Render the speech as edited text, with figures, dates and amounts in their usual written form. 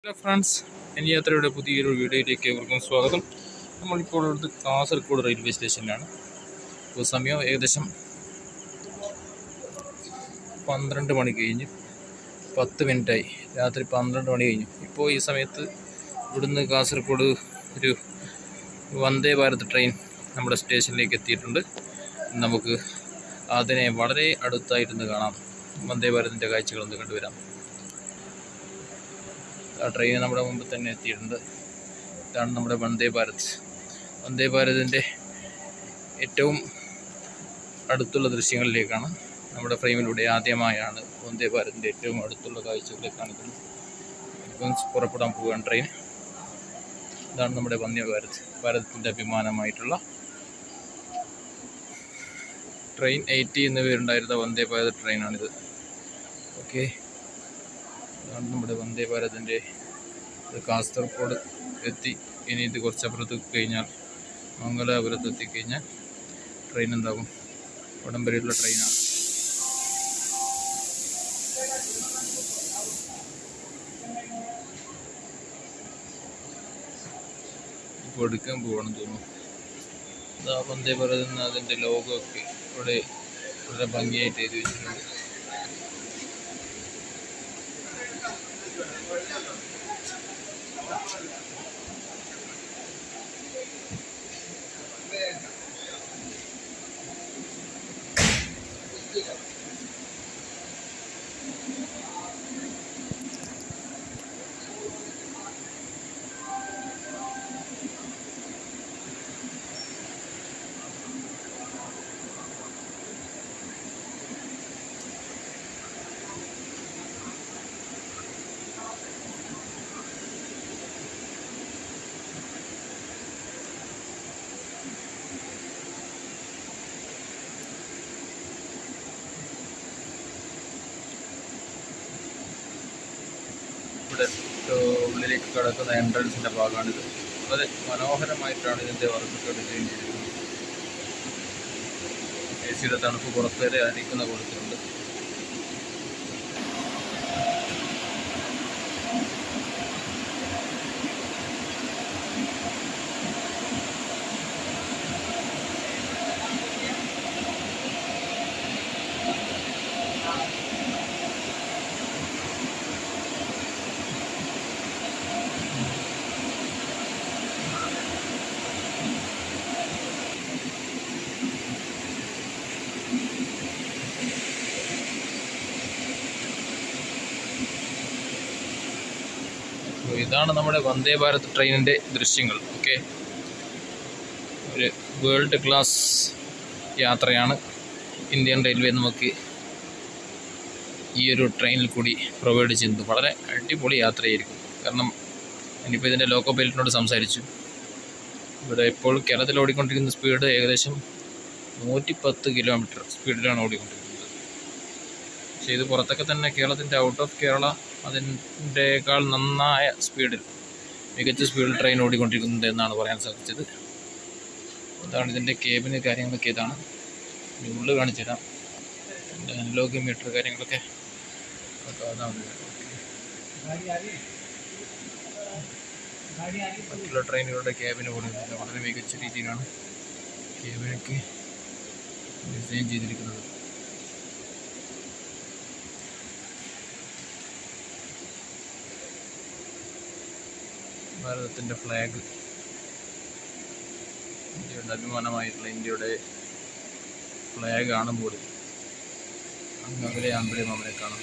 Hello friends, എൻ്റെ യാത്രയുടെ പുതിയൊരു വീഡിയോയിലേക്ക് ഏവർക്കും സ്വാഗതം. നമ്മളിപ്പോൾ ഉള്ളത് കാസർഗോഡ് റെയിൽവേ സ്റ്റേഷനിലാണ്. ഇപ്പോൾ സമയം ഏകദേശം 12 മണി കഴിഞ്ഞ് 10 മിനിറ്റായി. രാത്രി 12 മണി കഴിഞ്ഞു. ഇപ്പോൾ ഈ സമയത്ത് ഇവിടുന്ന് കാസർഗോഡ് ഒരു വന്ദേ ഭാരത് ട്രെയിൻ നമ്മുടെ സ്റ്റേഷനിലേക്ക് എത്തിയിട്ടുണ്ട്. നമുക്ക് അതിനെ വളരെ അടുത്തായിട്ടൊന്ന് കാണാം. വന്ദേ ഭാരതിൻ്റെ കാഴ്ചകളൊന്ന് കണ്ടുവരാം. ആ ട്രെയിൻ നമ്മുടെ മുമ്പിൽ തന്നെ എത്തിയിട്ടുണ്ട്. ഇതാണ് നമ്മുടെ വന്ദേ ഭാരത്. വന്ദേ ഭാരതിൻ്റെ ഏറ്റവും അടുത്തുള്ള ദൃശ്യങ്ങളിലേക്കാണ് നമ്മുടെ ഫ്രെയിമിലൂടെ ആദ്യമായാണ് വന്ദേ ഭാരതിൻ്റെ ഏറ്റവും അടുത്തുള്ള കാഴ്ചകളെ കാണിക്കുന്നത്. ഇപ്പം പുറപ്പെടാൻ പോവുകയാണ് ട്രെയിൻ. ഇതാണ് നമ്മുടെ വന്ദേ ഭാരത്, ഭാരതത്തിൻ്റെ അഭിമാനമായിട്ടുള്ള ട്രെയിൻ 80 എന്ന പേരുണ്ടായിരുന്ന വന്ദേ ഭാരത് ട്രെയിനാണിത്. ഓക്കെ, ഇതാണ് നമ്മുടെ വന്ദേ ഭാരതിൻ്റെ. കാസർഗോഡ് എത്തി. ഇനി ഇത് കുറച്ചപ്പുറത്ത് കഴിഞ്ഞാൽ മംഗലാപുരത്ത് എത്തിക്കഴിഞ്ഞാൽ ട്രെയിൻ എന്താകും, ഉടമ്പരയുള്ള ട്രെയിനാണ്. ഇപ്പോൾ എടുക്കാൻ പോകണമെന്ന് തോന്നുന്നു. ഇതാ വന്ദേ ഭാരത് എന്ന അതിൻ്റെ ലോഗോ ഒക്കെ ഇവിടെ വളരെ ഭംഗിയായിട്ട് എഴുതി വെച്ചിട്ടുണ്ട്. ഇവിടെ ഉള്ളിലേക്ക് കിടക്കുന്ന എൻട്രൻസിൻ്റെ ഭാഗമാണിത്. വളരെ മനോഹരമായിട്ടാണ് ഇതിൻ്റെ വർക്കൊക്കെ ഡിസൈൻ ചെയ്തിരിക്കുന്നത്. AC-യുടെ തണുപ്പ് പുറത്തേരെ അടിക്കുന്ന കൊടുത്തിട്ടുണ്ട്. ഇതാണ് നമ്മുടെ വന്ദേ ഭാരത് ട്രെയിനിൻ്റെ ദൃശ്യങ്ങൾ. ഓക്കെ, ഒരു വേൾഡ് ക്ലാസ് യാത്രയാണ് ഇന്ത്യൻ റെയിൽവേ നമുക്ക് ഈ ഒരു ട്രെയിനിൽ കൂടി പ്രൊവൈഡ് ചെയ്യുന്നത്. വളരെ അടിപൊളി യാത്രയായിരിക്കും. കാരണം ഞാനിപ്പോൾ ഇതിൻ്റെ ലോക്കോ പൈലറ്റിനോട് സംസാരിച്ചു. ഇവിടെ ഇപ്പോൾ കേരളത്തിൽ ഓടിക്കൊണ്ടിരിക്കുന്ന സ്പീഡ് ഏകദേശം 110 കിലോമീറ്റർ സ്പീഡിലാണ് ഓടിക്കൊണ്ടിരിക്കുന്നത്. പക്ഷേ ഇത് പുറത്തൊക്കെ തന്നെ കേരളത്തിൻ്റെ ഔട്ട് ഓഫ് കേരള അതിൻ്റെക്കാൾ നന്നായ സ്പീഡിൽ, മികച്ച സ്പീഡിൽ ട്രെയിൻ ഓടിക്കൊണ്ടിരിക്കുന്നുണ്ട് എന്നാണ് പറയാൻ സാധിച്ചത്. ഇതാണ് ഇതിൻ്റെ കേബിന് കാര്യങ്ങളൊക്കെ. ഇതാണ് ഉള്ളിൽ കാണിച്ചു തരാം. അനലോഗ് മീറ്റർ കാര്യങ്ങളൊക്കെ അതാണ്. മറ്റുള്ള ട്രെയിനുകളുടെ കേബിന് ഓടുന്നില്ല. വളരെ മികച്ച രീതിയിലാണ് കേബിനൊക്കെ ഡിസൈൻ ചെയ്തിരിക്കുന്നത്. ഭാരതത്തിൻ്റെ ഫ്ലാഗ്, ഇന്ത്യയുടെ അഭിമാനമായിട്ടുള്ള ഇന്ത്യയുടെ ഫ്ലാഗാണ് ബോർഡിൽ. അങ്ങ് അകലെ അമ്പലം അവരെ കാണാം.